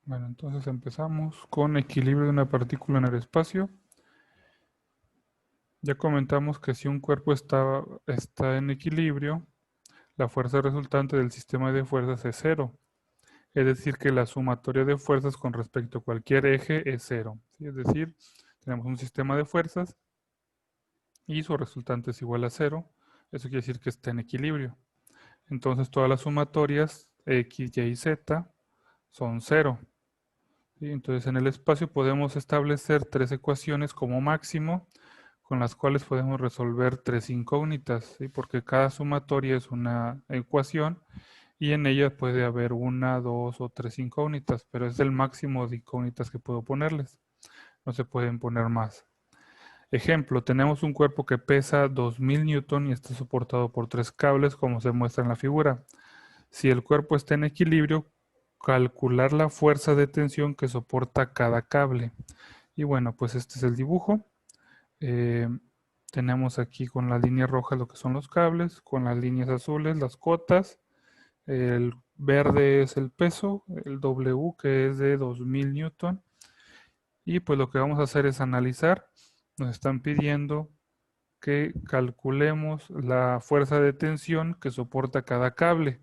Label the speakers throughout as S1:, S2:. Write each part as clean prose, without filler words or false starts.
S1: Bueno, entonces empezamos con equilibrio de una partícula en el espacio. Ya comentamos que si un cuerpo está en equilibrio, la fuerza resultante del sistema de fuerzas es cero. Es decir, que la sumatoria de fuerzas con respecto a cualquier eje es cero. ¿Sí? Es decir, tenemos un sistema de fuerzas y su resultante es igual a cero. Eso quiere decir que está en equilibrio. Entonces todas las sumatorias x, y z son cero. ¿Sí? Entonces en el espacio podemos establecer tres ecuaciones como máximo, con las cuales podemos resolver tres incógnitas, ¿sí? Porque cada sumatoria es una ecuación y en ella puede haber una, dos o tres incógnitas, pero es el máximo de incógnitas que puedo ponerles. No se pueden poner más. Ejemplo, tenemos un cuerpo que pesa 2000 newton y está soportado por tres cables, como se muestra en la figura. Si el cuerpo está en equilibrio, calcular la fuerza de tensión que soporta cada cable. Y bueno, pues este es el dibujo. Eh, Tenemos aquí con la línea roja lo que son los cables, con las líneas azules las cotas, el verde es el peso, el W que es de 2000 newton. Y pues lo que vamos a hacer es analizar. Nos están pidiendo que calculemos la fuerza de tensión que soporta cada cable.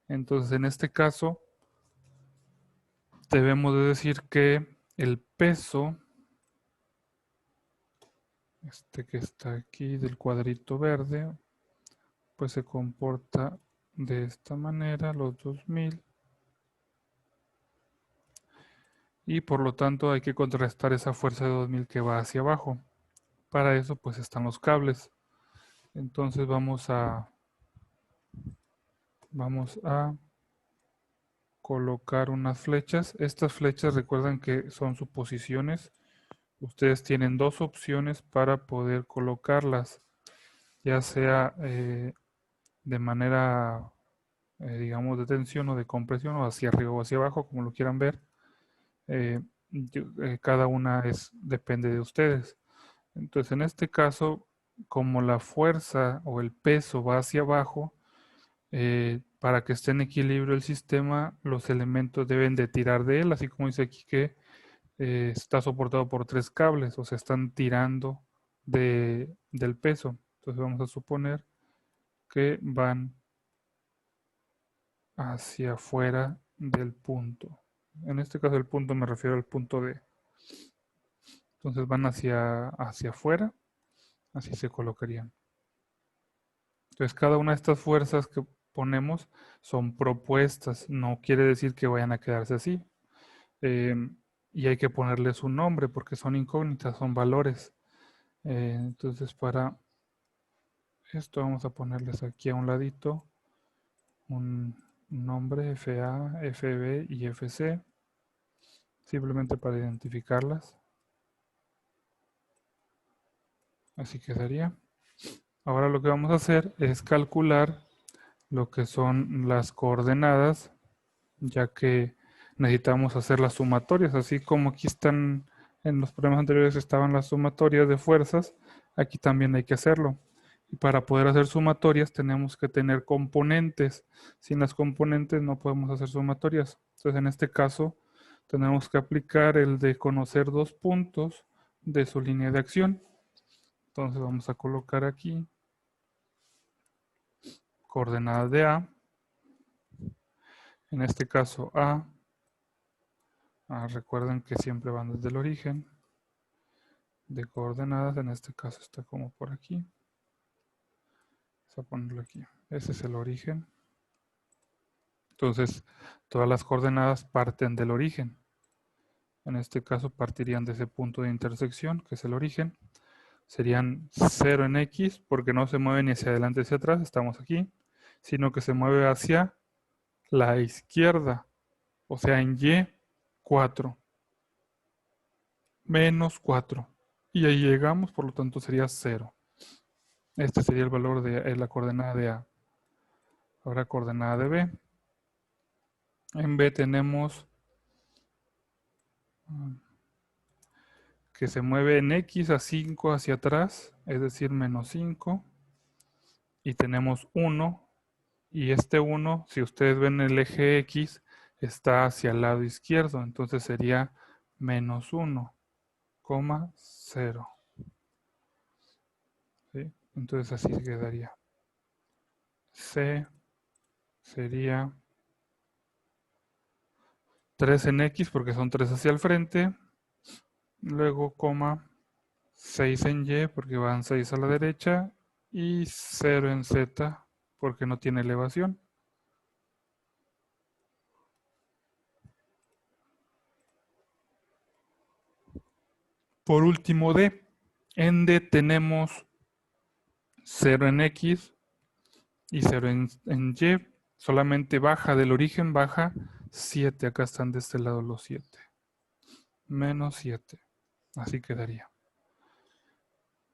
S1: Entonces en este caso debemos de decir que el peso, este que está aquí del cuadrito verde, pues se comporta de esta manera, los 2000, y por lo tanto hay que contrarrestar esa fuerza de 2000 que va hacia abajo. Para eso pues están los cables. Entonces vamos a colocar unas flechas. Estas flechas recuerdan que son suposiciones. Ustedes tienen dos opciones para poder colocarlas, ya sea de manera, digamos, de tensión o de compresión, o hacia arriba o hacia abajo, como lo quieran ver. Eh, Cada una depende de ustedes. Entonces, en este caso, como la fuerza o el peso va hacia abajo, para que esté en equilibrio el sistema, los elementos deben de tirar de él, así como dice aquí que está soportado por tres cables, o sea, están tirando del peso. Entonces vamos a suponer que van hacia afuera del punto. En este caso el punto me refiero al punto D. Entonces van hacia afuera, así se colocarían. Entonces cada una de estas fuerzas que ponemos son propuestas, no quiere decir que vayan a quedarse así. Eh, y hay que ponerles un nombre porque son incógnitas, son valores. Entonces para esto vamos a ponerles aquí a un ladito un nombre FA, FB y FC, simplemente para identificarlas. Así quedaría. Ahora lo que vamos a hacer es calcular lo que son las coordenadas, ya que necesitamos hacer las sumatorias, así como aquí están en los problemas anteriores estaban las sumatorias de fuerzas, aquí también hay que hacerlo. Y para poder hacer sumatorias tenemos que tener componentes. Sin las componentes no podemos hacer sumatorias. Entonces en este caso tenemos que aplicar el de conocer dos puntos de su línea de acción. Entonces vamos a colocar aquí coordenadas de A. En este caso recuerden que siempre van desde el origen. De coordenadas, en este caso está como por aquí. Vamos a ponerlo aquí. Ese es el origen. Entonces, todas las coordenadas parten del origen. En este caso partirían de ese punto de intersección, que es el origen. Serían 0 en X, porque no se mueve ni hacia adelante ni hacia atrás, estamos aquí, sino que se mueve hacia la izquierda, o sea, en Y, 4, menos 4. Y ahí llegamos, por lo tanto sería 0. Este sería el valor de la coordenada de A. Ahora coordenada de B. En B tenemos que se mueve en X a 5 hacia atrás, es decir, menos 5. Y tenemos 1. Y este 1, si ustedes ven el eje X, está hacia el lado izquierdo, entonces sería menos 1,0. ¿Sí? Entonces así quedaría. C sería 3 en X porque son 3 hacia el frente, luego coma 6 en Y porque van 6 a la derecha y 0 en Z porque no tiene elevación. Por último D. En D tenemos 0 en X y 0 en Y. Solamente baja del origen, baja 7. Acá están de este lado los 7. Menos 7. Así quedaría.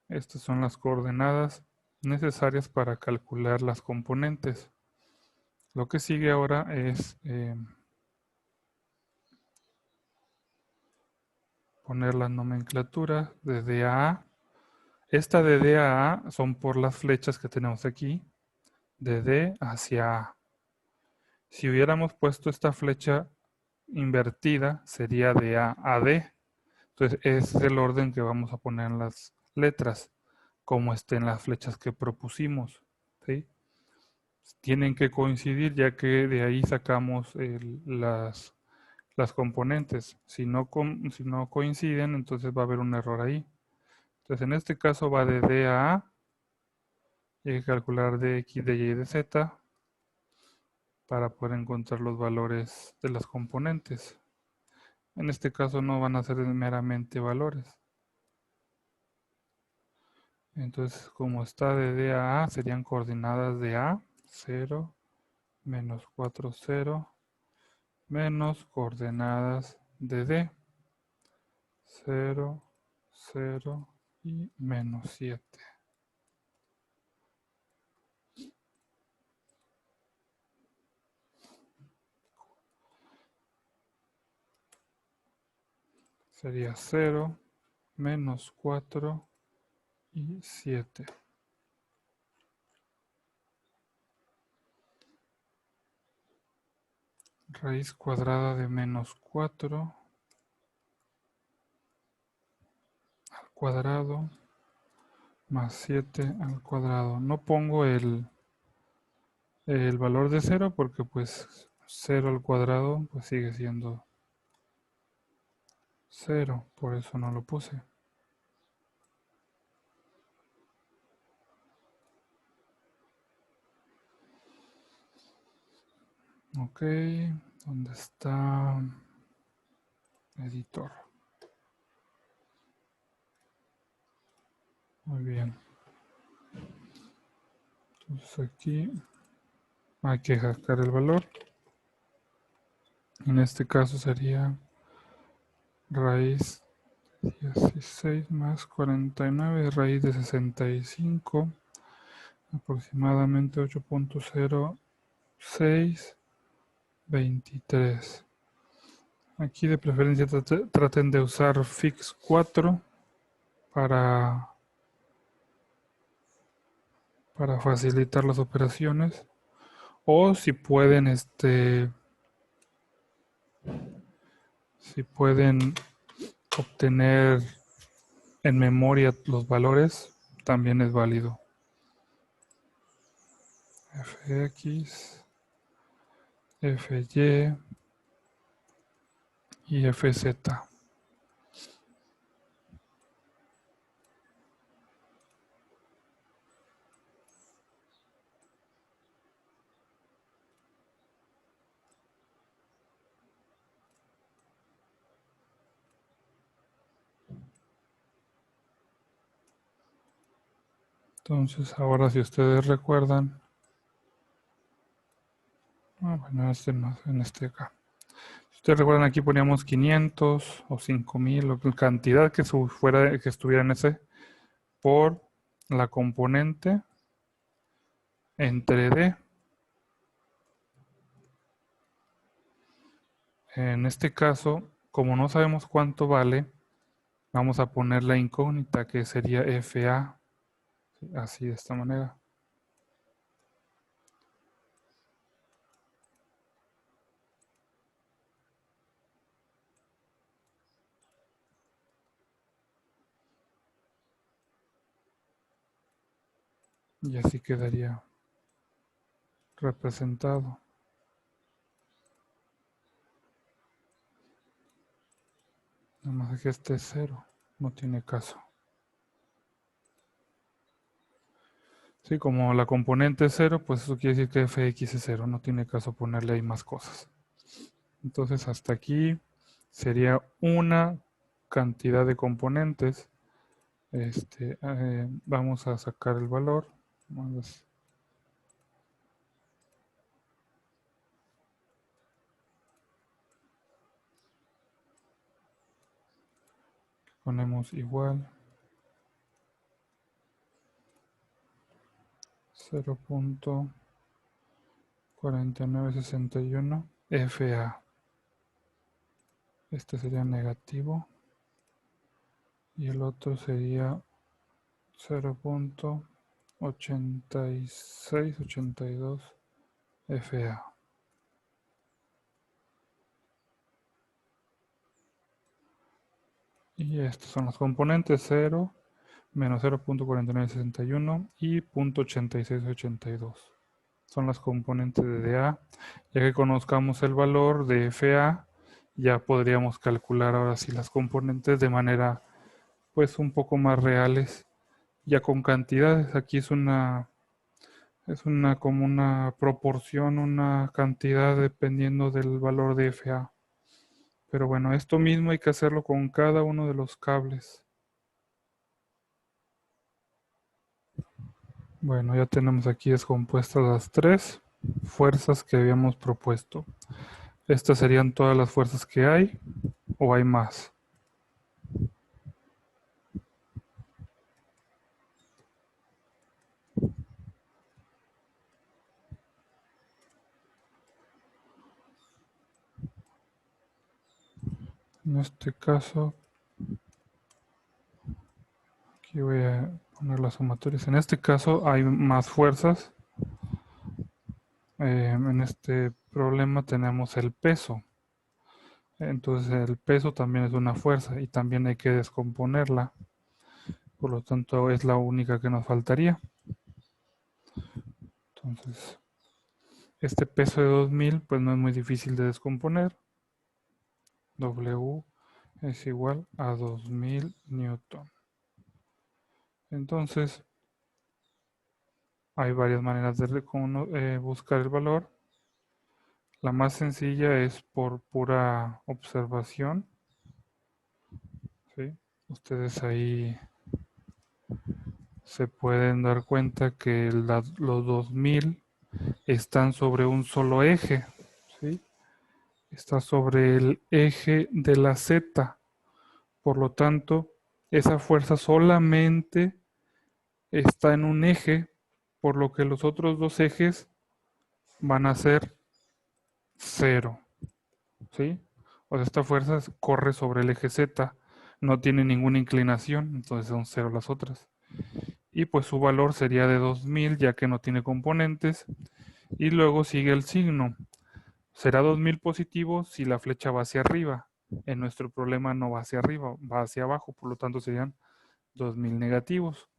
S1: Estas son las coordenadas necesarias para calcular las componentes. Lo que sigue ahora es poner la nomenclatura de D a A. Esta de D a A son por las flechas que tenemos aquí, de D hacia A. Si hubiéramos puesto esta flecha invertida, sería de A a D. Entonces, ese es el orden que vamos a poner en las letras, como estén las flechas que propusimos. ¿Sí? Tienen que coincidir, ya que de ahí sacamos las componentes. Si no coinciden, entonces va a haber un error ahí. Entonces, en este caso va de D a A. Y hay que calcular de X, de Y y de Z para poder encontrar los valores de las componentes. En este caso no van a ser meramente valores. Entonces, como está de D a A, serían coordenadas de A, 0, menos 4, 0, menos coordenadas de D, 0, 0 y menos 7. Sería 0, menos 4 y 7. Raíz cuadrada de menos 4 al cuadrado más 7 al cuadrado. No pongo el valor de 0 porque pues 0 al cuadrado pues sigue siendo 0, por eso no lo puse. Ok, ¿dónde está editor? Muy bien. Entonces aquí hay que sacar el valor. En este caso sería raíz 16 más 49, raíz de 65, aproximadamente 8.0623. Aquí de preferencia traten de usar fix 4 para facilitar las operaciones. O si pueden, si pueden obtener en memoria los valores, también es válido. Fx, Fy y Fz. Entonces, ahora si ustedes recuerdan, bueno, no, en este acá. Si ustedes recuerdan, aquí poníamos 500 o 5000, o cantidad que estuviera en ese, por la componente entre D. En este caso, como no sabemos cuánto vale, vamos a poner la incógnita que sería FA, así de esta manera. Y así quedaría representado. Nada más que este es 0, no tiene caso. Sí, como la componente es 0, pues eso quiere decir que fx es 0, no tiene caso ponerle ahí más cosas. Entonces hasta aquí sería una cantidad de componentes. Vamos a sacar el valor. Ponemos igual 0.4961 FA. Este sería negativo y el otro sería 0.8682 FA. Y estos son los componentes 0, menos 0.4961 y 0.8682. Son las componentes de DA. Ya que conozcamos el valor de FA, ya podríamos calcular ahora sí las componentes de manera pues un poco más reales, ya con cantidades. Aquí es una como una proporción, una cantidad dependiendo del valor de FA. Pero bueno, esto mismo hay que hacerlo con cada uno de los cables. Bueno, ya tenemos aquí descompuestas las tres fuerzas que habíamos propuesto. Estas serían todas las fuerzas que hay, o hay más. En este caso, aquí voy a poner las sumatorias. En este caso hay más fuerzas. En este problema tenemos el peso. Entonces el peso también es una fuerza y también hay que descomponerla. Por lo tanto es la única que nos faltaría. Entonces este peso de 2000 pues no es muy difícil de descomponer. W es igual a 2000 newton. Entonces hay varias maneras de buscar el valor. La más sencilla es por pura observación. ¿Sí? Ustedes ahí se pueden dar cuenta que los 2000 están sobre un solo eje. ¿Sí? Está sobre el eje de la Z. Por lo tanto, esa fuerza solamente está en un eje, por lo que los otros dos ejes van a ser 0. ¿Sí? O sea, esta fuerza corre sobre el eje Z, no tiene ninguna inclinación, entonces son 0 las otras. Y pues su valor sería de 2000 ya que no tiene componentes. Y luego sigue el signo. Será 2000 positivo si la flecha va hacia arriba. En nuestro problema no va hacia arriba, va hacia abajo, por lo tanto serían 2000 negativos.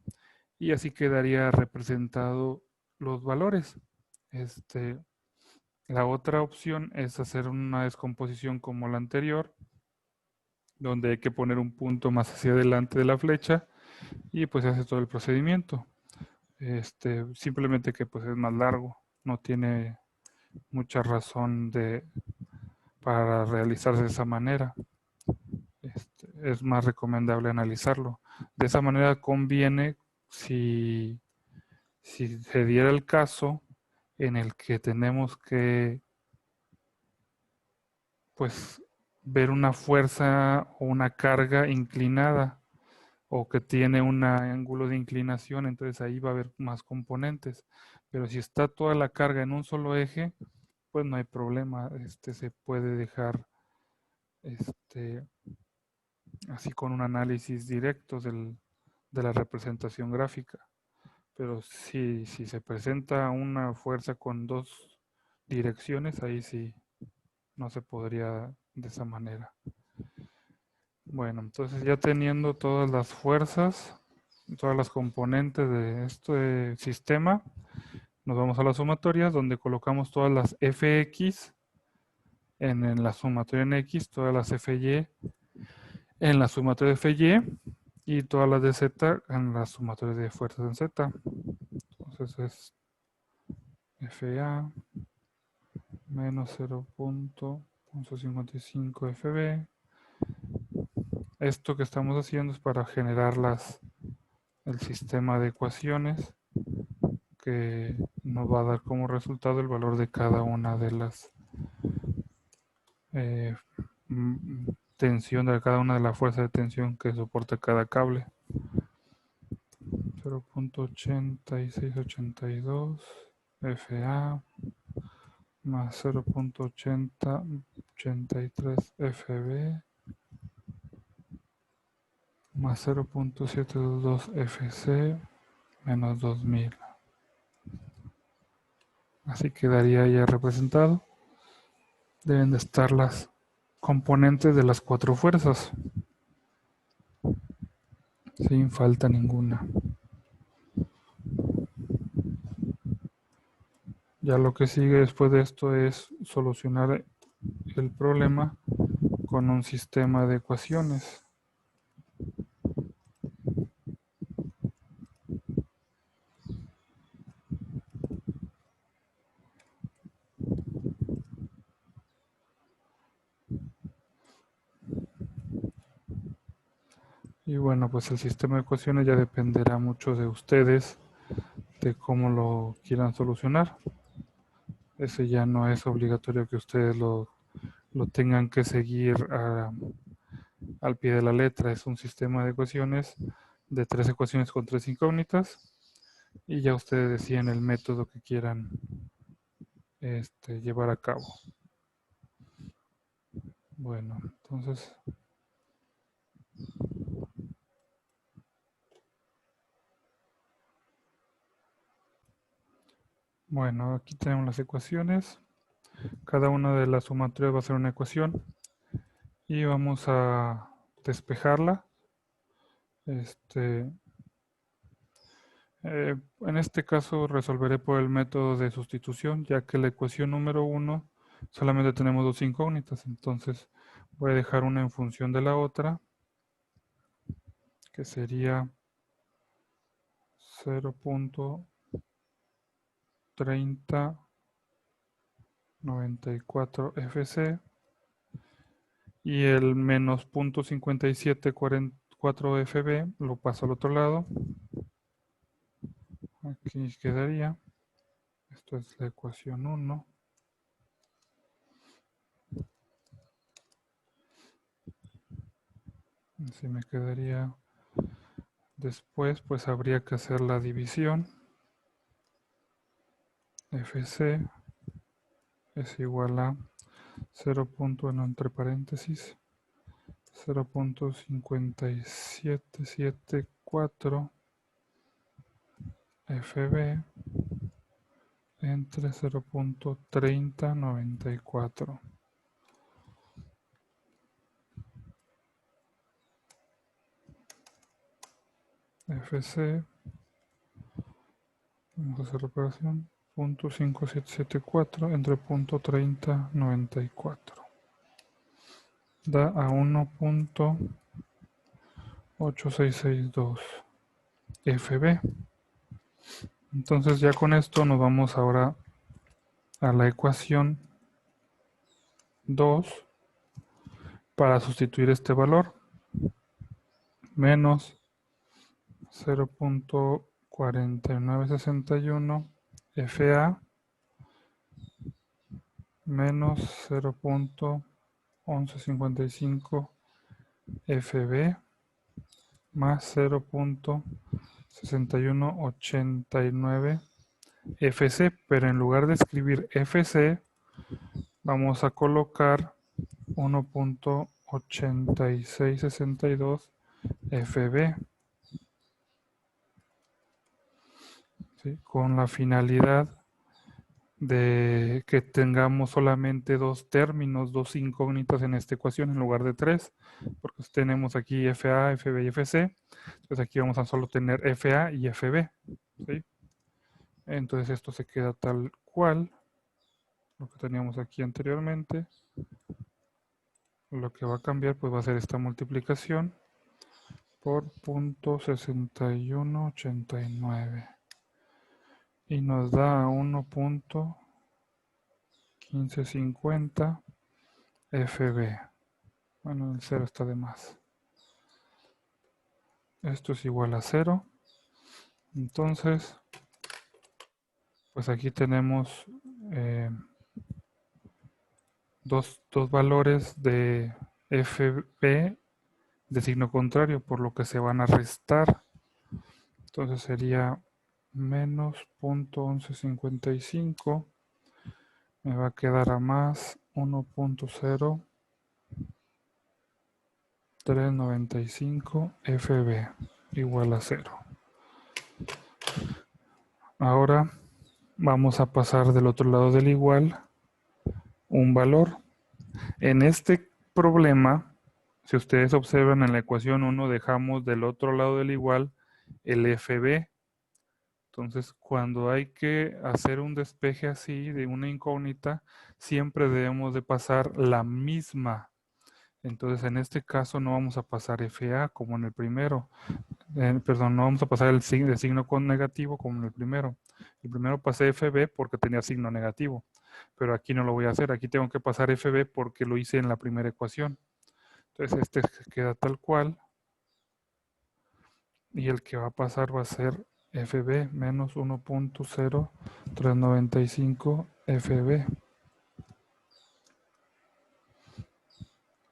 S1: Y así quedaría representado los valores. La otra opción es hacer una descomposición como la anterior, donde hay que poner un punto más hacia adelante de la flecha y pues se hace todo el procedimiento. Simplemente que pues es más largo, no tiene mucha razón para realizarse de esa manera. Es más recomendable analizarlo. De esa manera conviene si se diera el caso en el que tenemos que pues ver una fuerza o una carga inclinada o que tiene un ángulo de inclinación, entonces ahí va a haber más componentes. Pero si está toda la carga en un solo eje, pues no hay problema, se puede dejar así con un análisis directo de la representación gráfica. Pero si se presenta una fuerza con dos direcciones, ahí sí no se podría de esa manera. Bueno, entonces ya teniendo todas las fuerzas, todas las componentes de este sistema, nos vamos a las sumatorias donde colocamos todas las fx en la sumatoria en x, todas las fy en la sumatoria de fy y todas las de z en la sumatoria de fuerzas en z. Entonces es FA menos 0.55 FB. Esto que estamos haciendo es para generar el sistema de ecuaciones que nos va a dar como resultado el valor de cada una de las tensión de cada una de las fuerzas de tensión que soporta cada cable. 0.8682 FA más 0.8083 FB más 0.722 FC menos 2000. Así quedaría ya representado. Deben de estar las componentes de las 4 fuerzas, sin falta ninguna. Ya lo que sigue después de esto es solucionar el problema con un sistema de ecuaciones. Y bueno, pues el sistema de ecuaciones ya dependerá mucho de ustedes, de cómo lo quieran solucionar. Ese ya no es obligatorio que ustedes lo tengan que seguir al pie de la letra. Es un sistema de ecuaciones de 3 ecuaciones con 3 incógnitas y ya ustedes deciden el método que quieran llevar a cabo. Bueno, entonces bueno, aquí tenemos las ecuaciones. Cada una de las sumatorias va a ser una ecuación y vamos a despejarla. En este caso resolveré por el método de sustitución, ya que la ecuación número 1 solamente tenemos 2 incógnitas, entonces voy a dejar una en función de la otra, que sería 0.3094 FC y el menos 0.5744 FB lo paso al otro lado. Aquí quedaría. Esto es la ecuación 1. Así me quedaría. Después, pues habría que hacer la división. FC es igual a 0. Entre paréntesis 0.5774 FB entre 0.3094. FC, vamos a hacer la operación, 0.5774 entre 0.3094. Da a 1.8662 FB. Entonces ya con esto nos vamos ahora a la ecuación 2 para sustituir este valor. Menos 0.4961 FA menos 0.1155 FB más 0.6189 FC, pero en lugar de escribir FC vamos a colocar 1.8662 FB, ¿sí? Con la finalidad de que tengamos solamente dos términos, dos incógnitas en esta ecuación en lugar de tres, porque tenemos aquí FA, FB y FC, entonces aquí vamos a solo tener FA y FB, ¿sí? Entonces esto se queda tal cual, lo que teníamos aquí anteriormente. Lo que va a cambiar pues va a ser esta multiplicación por 0.6189 y nos da 1.1550 FB. Bueno, el 0 está de más. Esto es igual a 0. Entonces, pues aquí tenemos dos valores de FB de signo contrario, por lo que se van a restar. Entonces sería menos 0.1155. Me va a quedar a más 1.0395 FB igual a 0. Ahora vamos a pasar del otro lado del igual un valor. En este problema, si ustedes observan en la ecuación 1, dejamos del otro lado del igual el FB. Entonces, cuando hay que hacer un despeje así de una incógnita, siempre debemos de pasar la misma. Entonces, en este caso no vamos a pasar FA como en el primero. Perdón, no vamos a pasar el signo con negativo como en el primero. El primero pasé FB porque tenía signo negativo, pero aquí no lo voy a hacer. Aquí tengo que pasar FB porque lo hice en la primera ecuación. Entonces, este queda tal cual. Y el que va a pasar va a ser FB menos 1.0395 FB.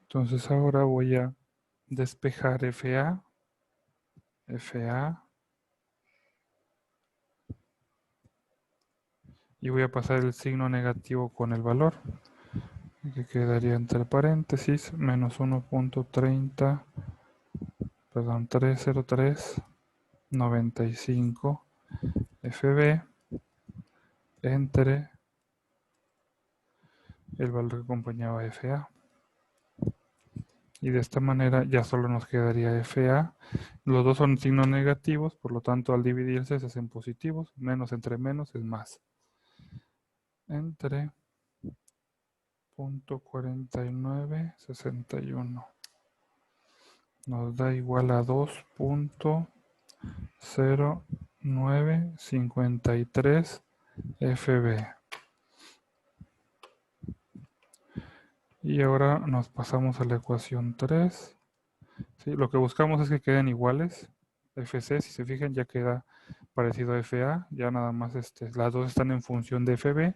S1: Entonces ahora voy a despejar FA, FA, y voy a pasar el signo negativo con el valor, que quedaría entre paréntesis, menos 1.30, perdón, 30395 FB entre el valor que acompañaba FA. Y de esta manera ya solo nos quedaría FA. Los dos son signos negativos, por lo tanto al dividirse se hacen positivos. Menos entre menos es más. Entre 0.4961 nos da igual a 2.0953 FB. Y ahora nos pasamos a la ecuación 3. ¿Sí? Lo que buscamos es que queden iguales. FC, si se fijan, ya queda parecido a FA. Ya nada más las dos están en función de FB.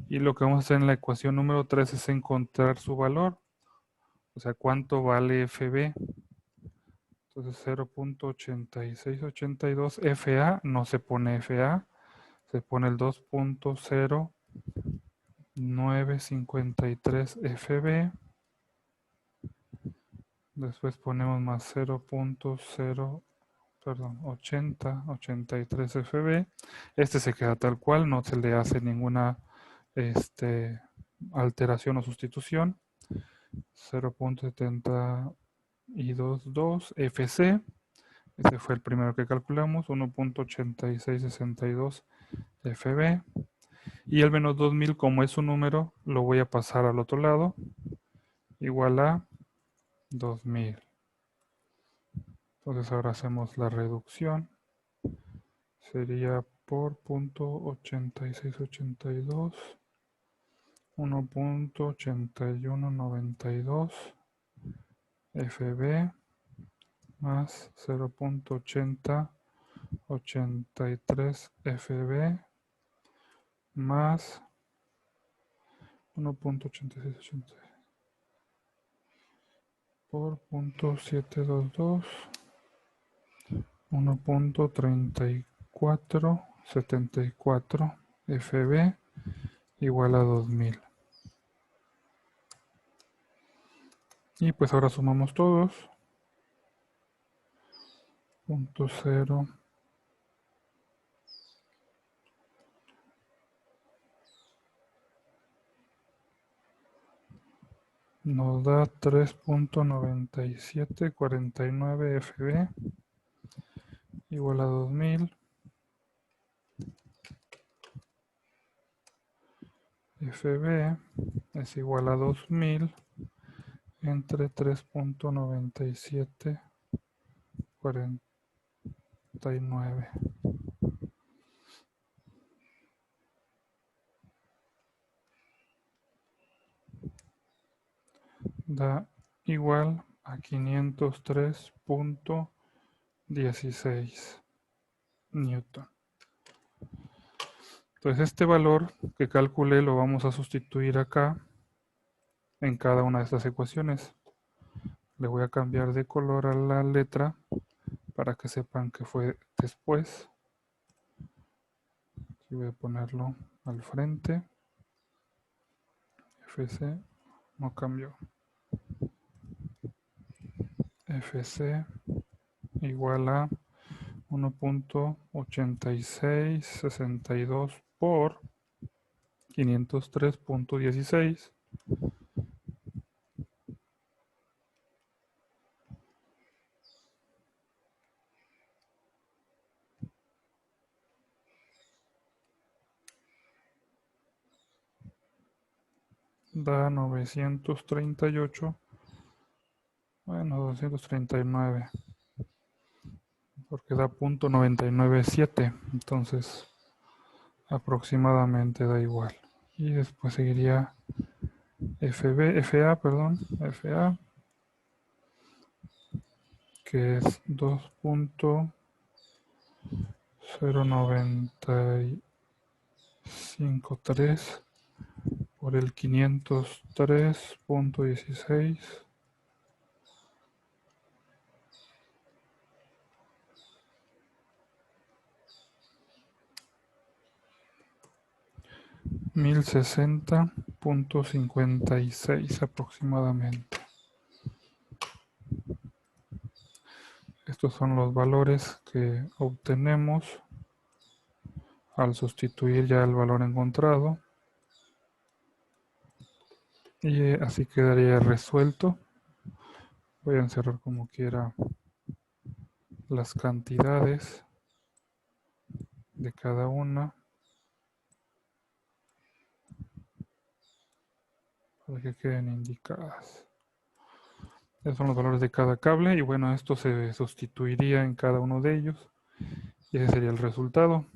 S1: Y lo que vamos a hacer en la ecuación número 3 es encontrar su valor. O sea, cuánto vale FB. Entonces 0.8682 FA, no se pone FA, se pone el 2.0953 FB. Después ponemos más 8083 FB. Este se queda tal cual, no se le hace ninguna alteración o sustitución. 0.722 FC. Este fue el primero que calculamos, 1.8662 FB. Y el menos 2000, como es un número, lo voy a pasar al otro lado, igual a 2000. Entonces ahora hacemos la reducción. Sería por .8682, 1.8192 FB más 0.8083 FB más 1.8680 por .722, 1.3474 FB igual a 2000. Y pues ahora sumamos todos. 0.0 nos da 3.9749 FB igual a 2000. FB es igual a 2000 entre 3.9749. Da igual a 503.16 newton. Entonces este valor que calculé lo vamos a sustituir acá en cada una de estas ecuaciones. Le voy a cambiar de color a la letra para que sepan que fue después. Aquí voy a ponerlo al frente. FC no cambió. FC igual a 1.8662 por 503.16 da 938, bueno, 239, porque da .997, entonces aproximadamente da igual. Y después seguiría FA, que es 2.0953 por el 503.16 1060.56 aproximadamente. Estos son los valores que obtenemos al sustituir ya el valor encontrado. Y así quedaría resuelto. Voy a encerrar como quiera las cantidades de cada una para que queden indicadas. Esos son los valores de cada cable y bueno, esto se sustituiría en cada uno de ellos y ese sería el resultado.